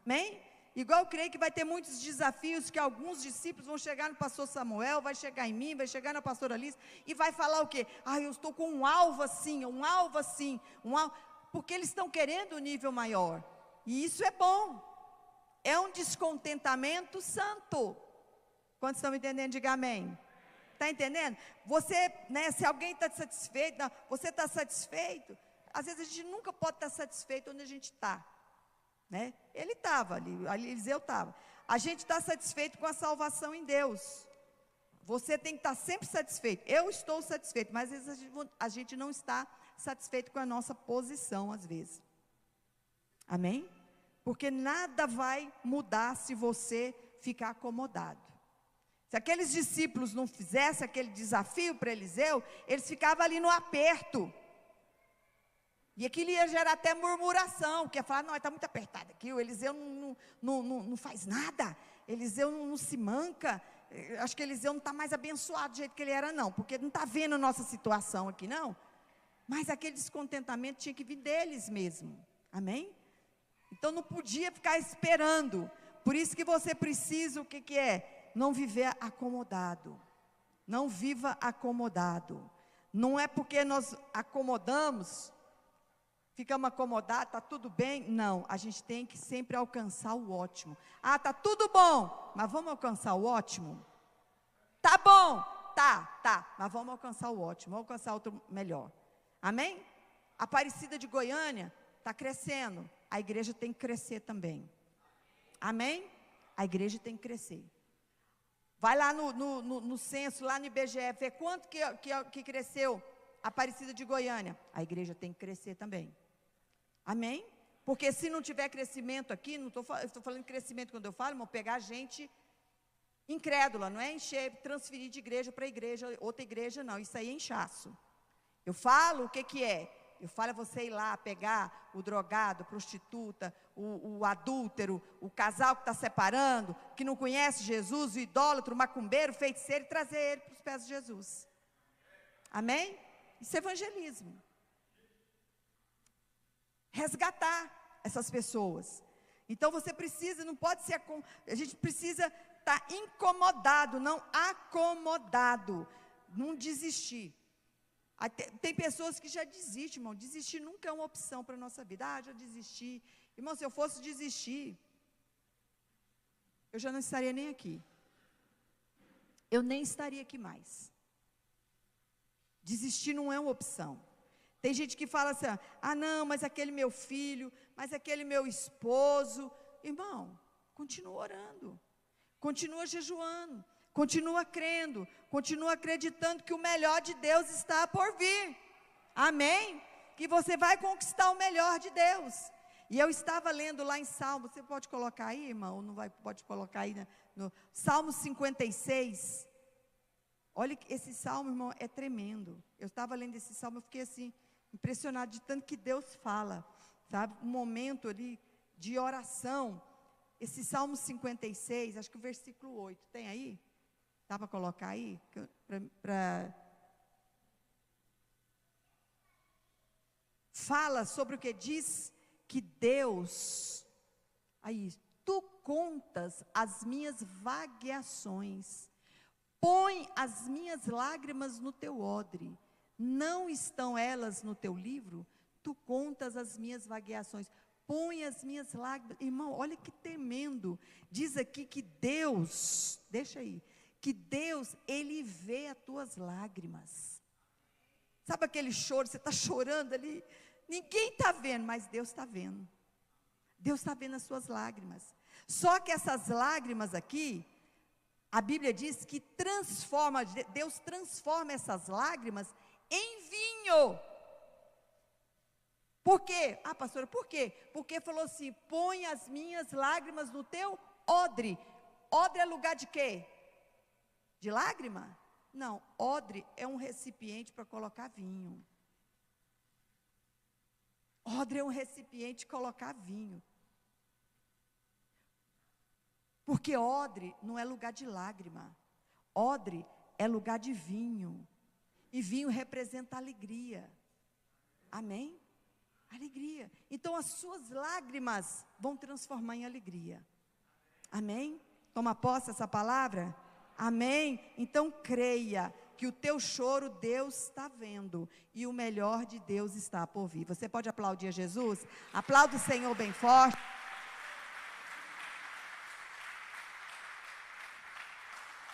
Amém? Igual eu creio que vai ter muitos desafios, que alguns discípulos vão chegar no pastor Samuel, vai chegar em mim, vai chegar na pastora Alice, e vai falar o quê? Eu estou com um alvo assim, porque eles estão querendo um nível maior. E isso é bom. É um descontentamento santo. Quantos estão entendendo? Diga amém. Está entendendo? Você, né, se alguém está satisfeito, você está satisfeito. Às vezes a gente nunca pode estar satisfeito onde a gente está, né? Ele estava ali, Eliseu estava. A gente está satisfeito com a salvação em Deus. Você tem que estar sempre satisfeito. Eu estou satisfeito, mas às vezes a gente não está satisfeito com a nossa posição, às vezes. Amém? Porque nada vai mudar se você ficar acomodado. Se aqueles discípulos não fizessem aquele desafio para Eliseu, eles ficavam ali no aperto. E aquilo ia gerar até murmuração, porque ia falar, não, está muito apertado aqui, o Eliseu não faz nada, Eliseu não se manca, acho que Eliseu não está mais abençoado do jeito que ele era, não, porque não está vendo a nossa situação aqui, não. Mas aquele descontentamento tinha que vir deles mesmo, amém? Então não podia ficar esperando. Por isso que você precisa, o que é? Não viver acomodado. Não viva acomodado. Não é porque nós acomodamos, ficamos acomodados, está tudo bem. Não, a gente tem que sempre alcançar o ótimo. Está tudo bom, mas vamos alcançar o ótimo? Tá bom, Tá, mas vamos alcançar o ótimo, vamos alcançar outro melhor. Amém? Aparecida de Goiânia está crescendo, a igreja tem que crescer também. Amém? A igreja tem que crescer. Vai lá no censo, lá no IBGE, vê quanto que cresceu a Aparecida de Goiânia. A igreja tem que crescer também. Amém? Porque se não tiver crescimento aqui, não estou falando de crescimento quando eu falo, irmão, pegar gente incrédula, não é encher, transferir de igreja para igreja, outra igreja, não, isso aí é inchaço. Eu falo o que é? Eu falo é você ir lá, pegar o drogado, a prostituta, o adúltero, o casal que está separando, que não conhece Jesus, o idólatra, o macumbeiro, o feiticeiro, e trazer ele para os pés de Jesus. Amém? Isso é evangelismo. Resgatar essas pessoas. Então você precisa, não pode ser, a gente precisa estar incomodado, não acomodado, não desistir. Tem pessoas que já desistem, irmão. Desistir nunca é uma opção para a nossa vida. Já desisti. Irmão, se eu fosse desistir, eu já não estaria nem aqui. Eu nem estaria aqui mais. Desistir não é uma opção. Tem gente que fala assim, não, mas aquele meu filho, mas aquele meu esposo. Irmão, continua orando. Continua jejuando. Continua crendo, continua acreditando que o melhor de Deus está por vir. Amém? Que você vai conquistar o melhor de Deus. E eu estava lendo lá em Salmo, você pode colocar aí, irmão? Não vai, pode colocar aí, né? No Salmo 56. Olha, esse salmo, irmão, é tremendo. Eu estava lendo esse salmo, eu fiquei assim, impressionado de tanto que Deus fala, sabe? Um momento ali de oração. Esse Salmo 56, acho que o versículo 8, tem aí? Dá para colocar aí? Fala sobre o que diz que Deus, aí, tu contas as minhas vagueações, põe as minhas lágrimas no teu odre, não estão elas no teu livro? Tu contas as minhas vagueações, põe as minhas lágrimas. Irmão, olha que tremendo, diz aqui que Deus, deixa aí, que Deus, Ele vê as tuas lágrimas. Sabe aquele choro, você está chorando ali, ninguém está vendo, mas Deus está vendo. Deus está vendo as suas lágrimas. Só que essas lágrimas aqui, a Bíblia diz que Deus transforma essas lágrimas em vinho. Por quê? Pastora, por quê? Porque falou assim, põe as minhas lágrimas no teu odre. Odre é lugar de quê? De lágrima? Não, odre é um recipiente para colocar vinho. Odre é um recipiente de colocar vinho. Porque odre não é lugar de lágrima. Odre é lugar de vinho. E vinho representa alegria. Amém? Alegria. Então as suas lágrimas vão transformar em alegria. Amém? Toma posse essa palavra? Amém? Então creia que o teu choro Deus está vendo e o melhor de Deus está por vir. Você pode aplaudir a Jesus? Aplauda o Senhor bem forte.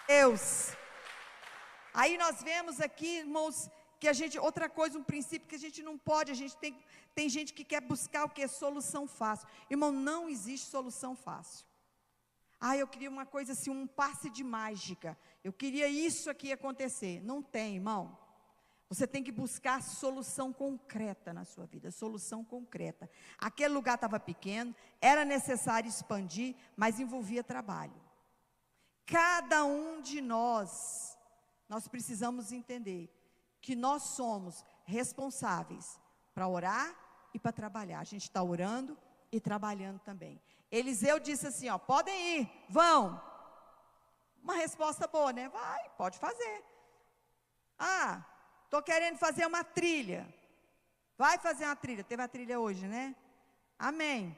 Deus. Aí nós vemos aqui, irmãos, que a gente, outra coisa, um princípio que a gente não pode, a gente tem gente que quer buscar o que é solução fácil. Irmão, não existe solução fácil. Eu queria uma coisa assim, um passe de mágica. Eu queria isso aqui acontecer. Não tem, irmão. Você tem que buscar solução concreta na sua vida, solução concreta. Aquele lugar estava pequeno, era necessário expandir, mas envolvia trabalho. Cada um de nós precisamos entender que nós somos responsáveis para orar e para trabalhar. A gente está orando e trabalhando também. Eliseu disse assim, podem ir, vão. Uma resposta boa, né? Vai, pode fazer. Estou querendo fazer uma trilha. Vai fazer uma trilha. Teve a trilha hoje, né? Amém.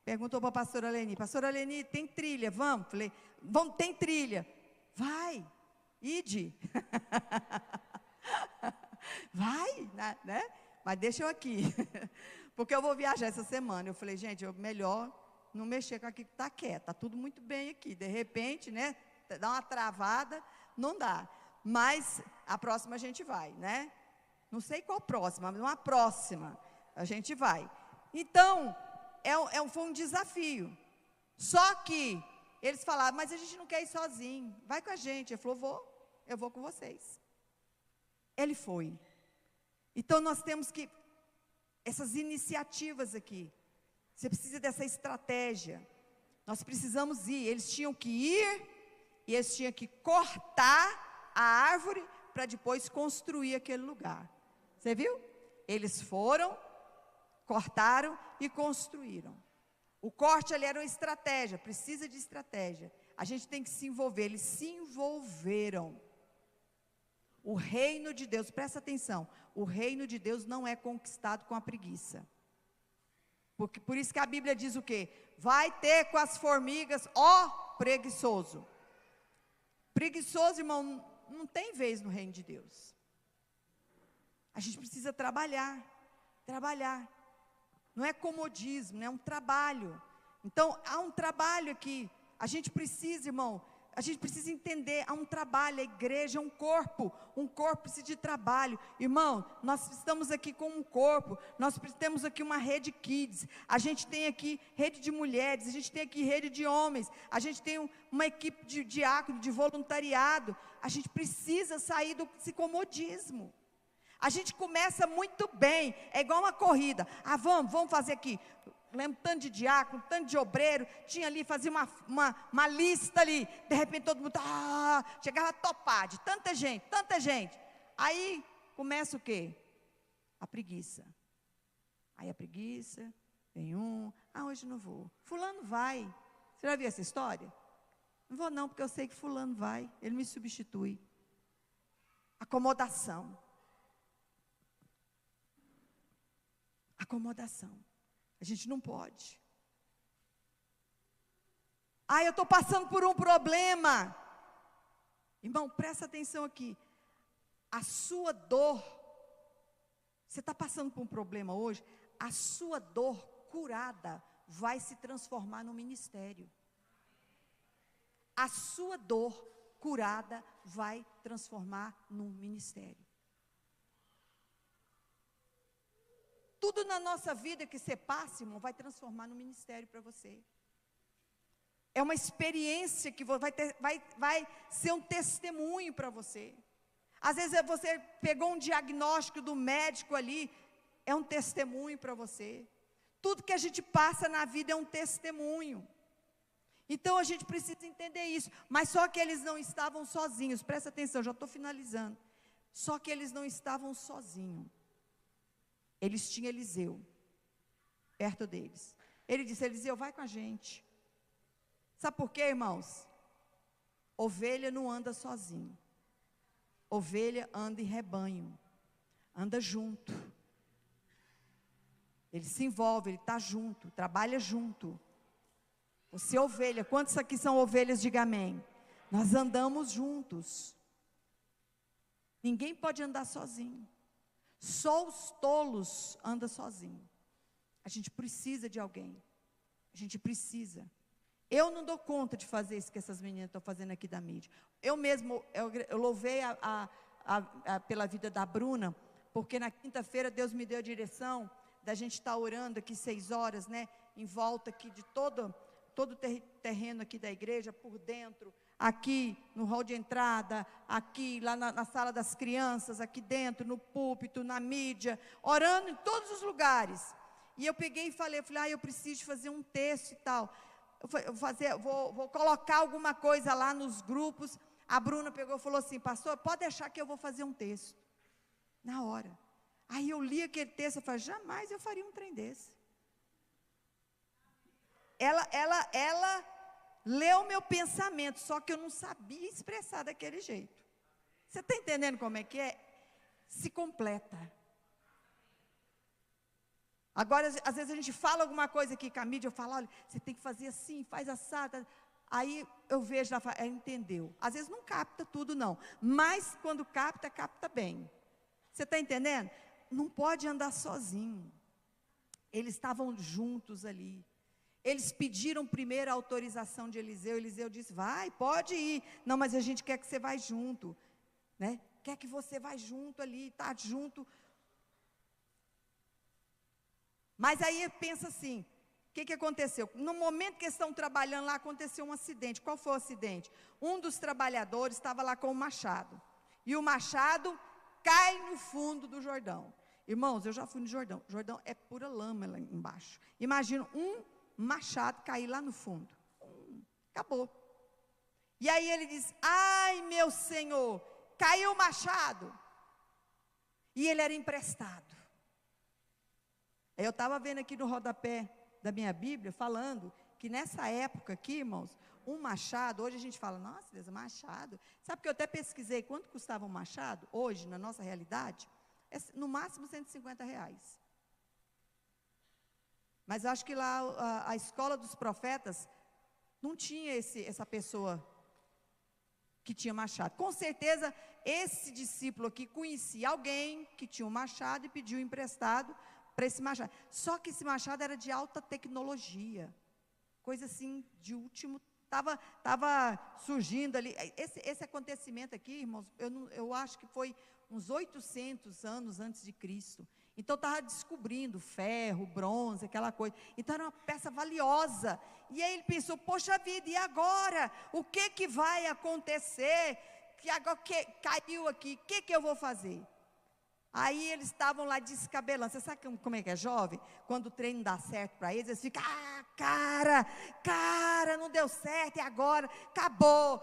Perguntou para a pastora Leni. Pastora Leni, tem trilha? Vamos. Falei, vamos, tem trilha. Vai, ide. Vai, né? Mas deixa eu aqui. Porque eu vou viajar essa semana. Eu falei, gente, melhor não mexer com aquilo que está quieto. Está tudo muito bem aqui. De repente, né? Dá uma travada, não dá. mas a próxima a gente vai, né? Não sei qual próxima, mas uma próxima a gente vai. Então, foi um desafio. Só que eles falaram, mas a gente não quer ir sozinho, vai com a gente. Ele falou, eu vou com vocês. Ele foi. Então, nós temos que, essas iniciativas aqui, você precisa dessa estratégia. Nós precisamos ir, eles tinham que ir, e eles tinham que cortar a árvore, para depois construir aquele lugar. Você viu? Eles foram, cortaram e construíram. O corte ali era uma estratégia, precisa de estratégia. A gente tem que se envolver, eles se envolveram. O reino de Deus, presta atenção, o reino de Deus não é conquistado com a preguiça. Por isso que a Bíblia diz o quê? Vai ter com as formigas, ó preguiçoso. Preguiçoso, irmão, não tem vez no reino de Deus. A gente precisa trabalhar. Não é comodismo, é um trabalho. Então, há um trabalho aqui. A gente precisa, irmão, a gente precisa entender, há um trabalho, a igreja é um corpo precisa de trabalho. Irmão, nós estamos aqui com um corpo, nós temos aqui uma rede kids, a gente tem aqui rede de mulheres, a gente tem aqui rede de homens, a gente tem uma equipe de diácono, de voluntariado. A gente precisa sair desse comodismo. A gente começa muito bem, é igual uma corrida. Vamos fazer aqui. Lembro tanto de diácono, tanto de obreiro, tinha ali, fazia uma lista ali, de repente todo mundo, chegava a topar de tanta gente. Aí começa o quê? A preguiça. Aí a preguiça, vem hoje não vou. Fulano vai. Você já viu essa história? Não vou não, porque eu sei que fulano vai, ele me substitui. Acomodação. A gente não pode. Eu estou passando por um problema. Irmão, presta atenção aqui. A sua dor, você está passando por um problema hoje, a sua dor curada vai se transformar no ministério. A sua dor curada vai transformar no ministério. Tudo na nossa vida que você passa, irmão, vai transformar no ministério para você. É uma experiência que vai ser um testemunho para você. Às vezes você pegou um diagnóstico do médico ali, é um testemunho para você. Tudo que a gente passa na vida é um testemunho. Então a gente precisa entender isso. Mas só que eles não estavam sozinhos, presta atenção, já estou finalizando. Só que eles não estavam sozinhos. Eles tinham Eliseu, perto deles. Ele disse, Eliseu, vai com a gente. Sabe por quê, irmãos? Ovelha não anda sozinho. Ovelha anda em rebanho. Anda junto. Ele se envolve, ele está junto, trabalha junto. Você é ovelha, quantos aqui são ovelhas? Diga amém. Nós andamos juntos. Ninguém pode andar sozinho. Só os tolos andam sozinhos. A gente precisa de alguém. A gente precisa. Eu não dou conta de fazer isso que essas meninas estão fazendo aqui da mídia. Eu mesmo, eu louvei pela vida da Bruna, porque na quinta-feira Deus me deu a direção da gente estar orando aqui 6 horas, né? Em volta aqui de todo o terreno aqui da igreja, por dentro, aqui no hall de entrada, aqui lá na sala das crianças, aqui dentro, no púlpito, na mídia, orando em todos os lugares. E eu peguei e falei, eu preciso fazer um texto e tal. Vou colocar alguma coisa lá nos grupos. A Bruna pegou e falou assim, pastor, pode deixar que eu vou fazer um texto. Na hora. Aí eu li aquele texto, eu falei, jamais eu faria um trem desse. Ela leu meu pensamento, só que eu não sabia expressar daquele jeito. Você está entendendo como é que é? Se completa. Agora, às vezes a gente fala alguma coisa aqui com a mídia, eu falo, olha, você tem que fazer assim, faz assado. Aí eu vejo, ela entendeu. Às vezes não capta tudo não, mas quando capta bem. Você está entendendo? Não pode andar sozinho. Eles estavam juntos ali. Eles pediram primeiro a autorização de Eliseu. Eliseu disse, vai, pode ir. Não, mas a gente quer que você vá junto. né? Quer que você vá junto ali, está junto. Mas aí pensa assim, o que aconteceu? No momento que eles estão trabalhando lá, aconteceu um acidente. Qual foi o acidente? Um dos trabalhadores estava lá com o machado. E o machado cai no fundo do Jordão. Irmãos, eu já fui no Jordão. O Jordão é pura lama lá embaixo. Imagina um machado cair lá no fundo. Acabou. E aí ele diz, ai meu Senhor, caiu o machado. E ele era emprestado. Eu estava vendo aqui no rodapé da minha Bíblia, falando que nessa época aqui, irmãos, um machado, hoje a gente fala, nossa, Deus, machado. Sabe que eu até pesquisei quanto custava um machado, hoje, na nossa realidade? É no máximo R$150. Mas acho que lá a escola dos profetas não tinha essa pessoa que tinha machado. Com certeza, esse discípulo aqui conhecia alguém que tinha um machado e pediu emprestado para esse machado. Só que esse machado era de alta tecnologia, coisa assim de último, estava surgindo ali. Esse acontecimento aqui, irmãos, eu acho que foi uns 800 anos antes de Cristo. Então estava descobrindo ferro, bronze, aquela coisa. Então era uma peça valiosa. E aí ele pensou, poxa vida, e agora? O que vai acontecer? Que agora caiu aqui, o que eu vou fazer? Aí eles estavam lá descabelando. Você sabe como é que é jovem? Quando o treino dá certo para eles ficam, cara, não deu certo, e agora? Acabou.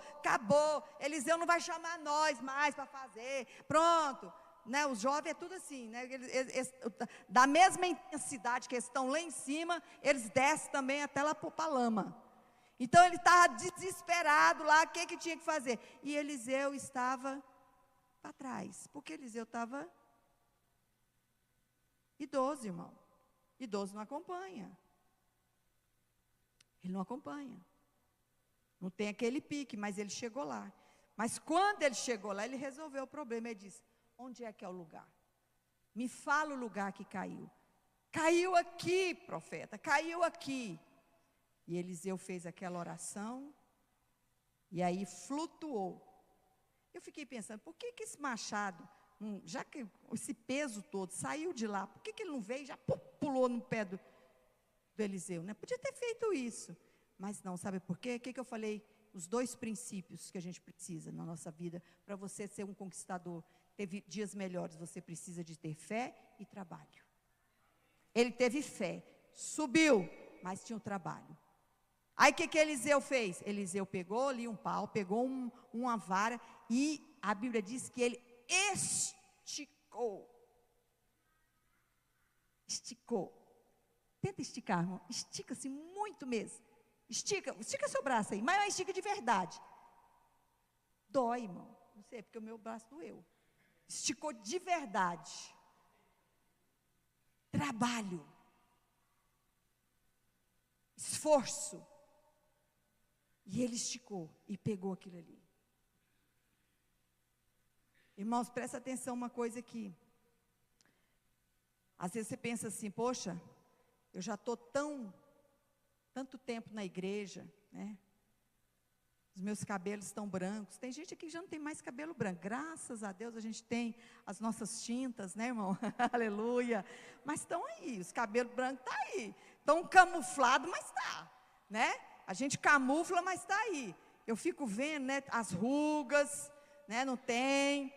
Eliseu não vai chamar nós mais para fazer. Pronto. Né, os jovens é tudo assim, né, da mesma intensidade que eles estão lá em cima, eles descem também até lá para a lama. Então ele estava desesperado lá, o que tinha que fazer? E Eliseu estava para trás, porque Eliseu estava idoso, irmão. Idoso não acompanha. Ele não acompanha. Não tem aquele pique, mas ele chegou lá. Mas quando ele chegou lá, ele resolveu o problema. Ele disse, onde é que é o lugar? Me fala o lugar que caiu. Caiu aqui, profeta, caiu aqui. E Eliseu fez aquela oração, e aí flutuou. Eu fiquei pensando, por que esse machado, já que esse peso todo saiu de lá, por que ele não veio e já pulou no pé do Eliseu? Né? Podia ter feito isso, mas não, sabe por quê? O que eu falei? Os 2 princípios que a gente precisa na nossa vida, para você ser um conquistador, ter dias melhores, você precisa de ter fé e trabalho. Ele teve fé, subiu, mas tinha um trabalho. Aí o que Eliseu fez? Eliseu pegou ali um pau, pegou uma vara, e a Bíblia diz que ele esticou. Tenta esticar, irmão. Estica-se muito mesmo. Estica seu braço aí, mas estica de verdade. Dói, irmão. Não sei, porque o meu braço doeu. Esticou de verdade. Trabalho. Esforço. E ele esticou e pegou aquilo ali. Irmãos, presta atenção uma coisa aqui. Às vezes você pensa assim, poxa, eu já estou tanto tempo na igreja, né? Os meus cabelos estão brancos. Tem gente aqui que já não tem mais cabelo branco. Graças a Deus a gente tem as nossas tintas, né, irmão? Aleluia. Mas estão aí, os cabelos brancos estão aí. Estão camuflados, mas está, né? A gente camufla, mas está aí. Eu fico vendo, né, as rugas, né, não tem.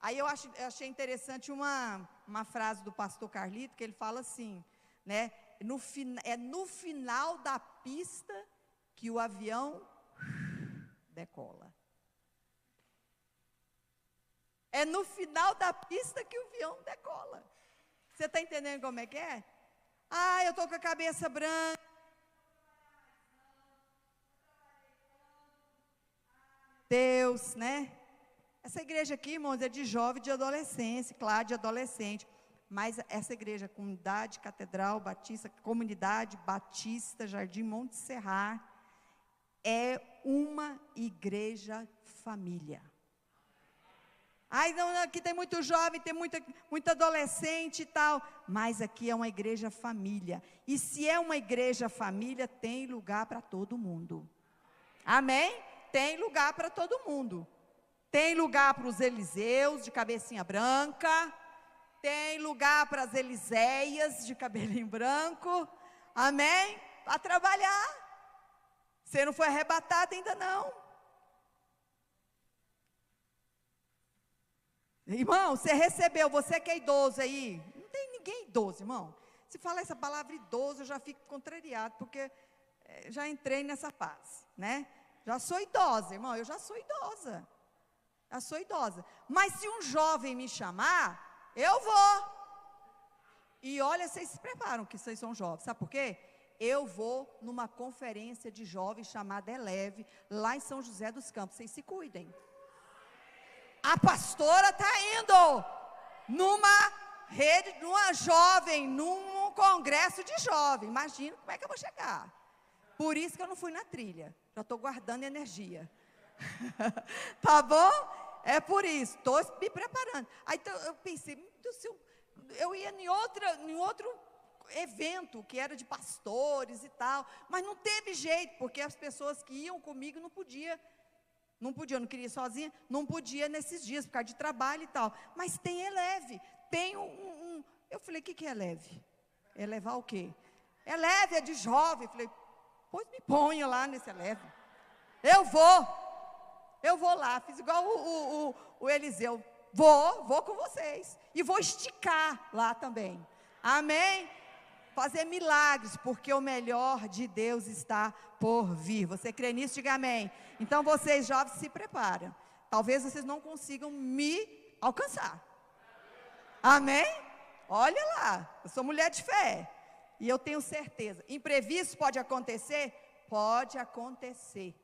Aí eu achei interessante uma frase do pastor Carlito, que ele fala assim, né? No final da pista que o avião decola. É no final da pista que o avião decola. Você está entendendo como é que é? Ah, eu estou com a cabeça branca. Deus, né? Essa igreja aqui, irmãos, é de jovem, de adolescência, claro, de adolescente. Mas essa igreja, Comunidade Catedral Batista, Comunidade Batista Jardim Monte Serrar, é uma igreja família. Ai, não, aqui tem muito jovem, tem muito adolescente e tal. Mas aqui é uma igreja família. E se é uma igreja família, tem lugar para todo mundo. Amém? Tem lugar para todo mundo. Tem lugar para os Eliseus de cabecinha branca. Tem lugar para as Eliséias de cabelinho branco. Amém? Para trabalhar. Você não foi arrebatado ainda não. Irmão, você recebeu, você que é idoso aí. Não tem ninguém idoso, irmão. Se falar essa palavra idoso, eu já fico contrariado, porque já entrei nessa fase, né? Já sou idosa, irmão, eu já sou idosa. Já sou idosa. Mas se um jovem me chamar, eu vou. E olha, vocês se preparam que vocês são jovens, sabe por quê? Eu vou numa conferência de jovens chamada Eleve, lá em São José dos Campos. Vocês se cuidem. A pastora está indo numa rede, numa jovem, num congresso de jovem. Imagina como é que eu vou chegar. Por isso que eu não fui na trilha. Já estou guardando energia. Tá bom? É por isso. Estou me preparando. Aí então, eu pensei, eu ia em outro evento que era de pastores e tal, mas não teve jeito, porque as pessoas que iam comigo não podia, eu não queria ir sozinha, não podia nesses dias, por causa de trabalho e tal. Mas tem Eleve, tem eu falei, o que é Eleve? É levar o quê? Eleve é de jovem. Eu falei, pois me ponha lá nesse Eleve. Eu vou lá, fiz igual o Eliseu, vou com vocês, e vou esticar lá também, amém? Fazer milagres, porque o melhor de Deus está por vir. Você crê nisso? Diga amém. Então vocês jovens se preparam. Talvez vocês não consigam me alcançar. Amém? Olha lá, eu sou mulher de fé. E eu tenho certeza. Imprevisto pode acontecer? Pode acontecer.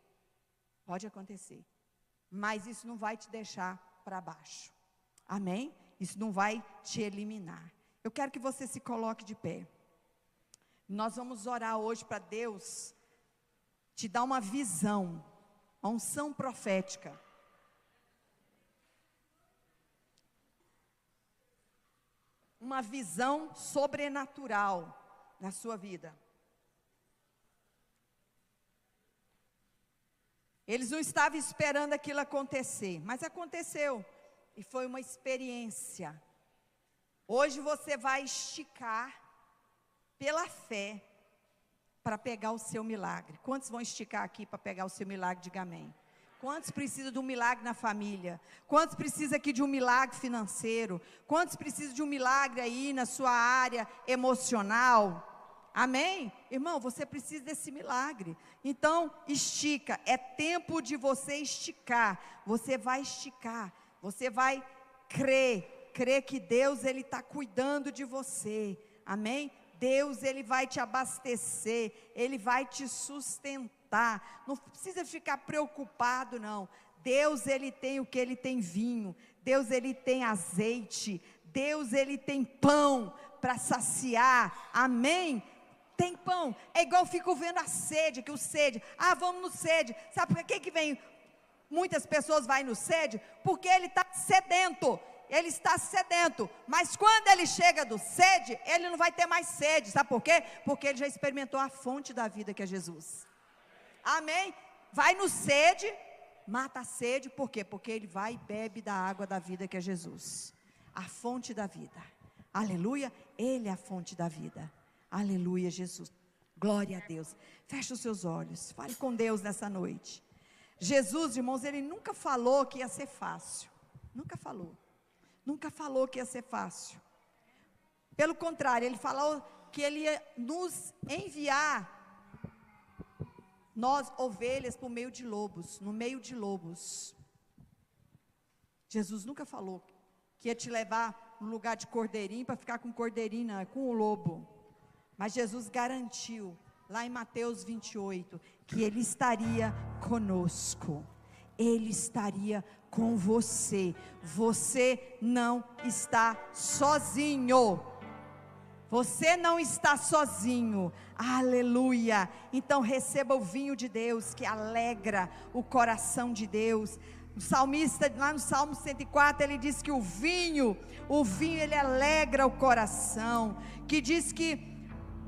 Pode acontecer. Mas isso não vai te deixar para baixo. Amém? Isso não vai te eliminar. Eu quero que você se coloque de pé. Nós vamos orar hoje para Deus te dar uma visão, uma unção profética. Uma visão sobrenatural na sua vida. Eles não estavam esperando aquilo acontecer, mas aconteceu. E foi uma experiência. Hoje você vai esticar pela fé, para pegar o seu milagre. Quantos vão esticar aqui para pegar o seu milagre? Diga amém. Quantos precisam de um milagre na família? Quantos precisam aqui de um milagre financeiro? Quantos precisam de um milagre aí na sua área emocional? Amém? Irmão, você precisa desse milagre. Então, estica. É tempo de você esticar. Você vai esticar. Você vai crer. Crer que Deus, Ele está cuidando de você. Amém? Deus, Ele vai te abastecer, Ele vai te sustentar, não precisa ficar preocupado não. Deus, Ele tem o que? Ele tem vinho, Deus, Ele tem azeite, Deus, Ele tem pão para saciar, amém? Tem pão, é igual eu fico vendo a sede, vamos no sede, sabe por que vem, muitas pessoas vão no sede? Porque ele está sedento. Ele está sedento, mas quando ele chega do sede, ele não vai ter mais sede, sabe por quê? Porque ele já experimentou a fonte da vida que é Jesus, amém? Vai no sede, mata a sede, por quê? Porque ele vai e bebe da água da vida que é Jesus, a fonte da vida, aleluia, Ele é a fonte da vida, aleluia Jesus, glória a Deus. Feche os seus olhos, fale com Deus nessa noite. Jesus, irmãos, Ele nunca falou que ia ser fácil, nunca falou que ia ser fácil, pelo contrário, Ele falou que Ele ia nos enviar, nós ovelhas por meio de lobos, no meio de lobos. Jesus nunca falou que ia te levar no lugar de cordeirinho, para ficar com cordeirinho, não, com o lobo, mas Jesus garantiu, lá em Mateus 28, que Ele estaria conosco, Ele estaria com você, você não está sozinho, você não está sozinho, aleluia. Então receba o vinho de Deus, que alegra o coração de Deus. O salmista, lá no Salmo 104, ele diz que o vinho ele alegra o coração, que diz que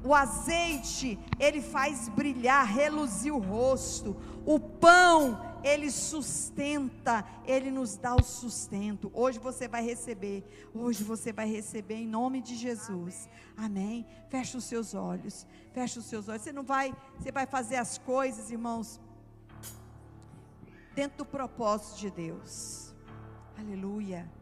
o azeite, ele faz brilhar, reluzir o rosto, o pão, Ele sustenta, Ele nos dá o sustento. Hoje você vai receber em nome de Jesus, amém? Fecha os seus olhos, você vai fazer as coisas, irmãos, dentro do propósito de Deus, aleluia.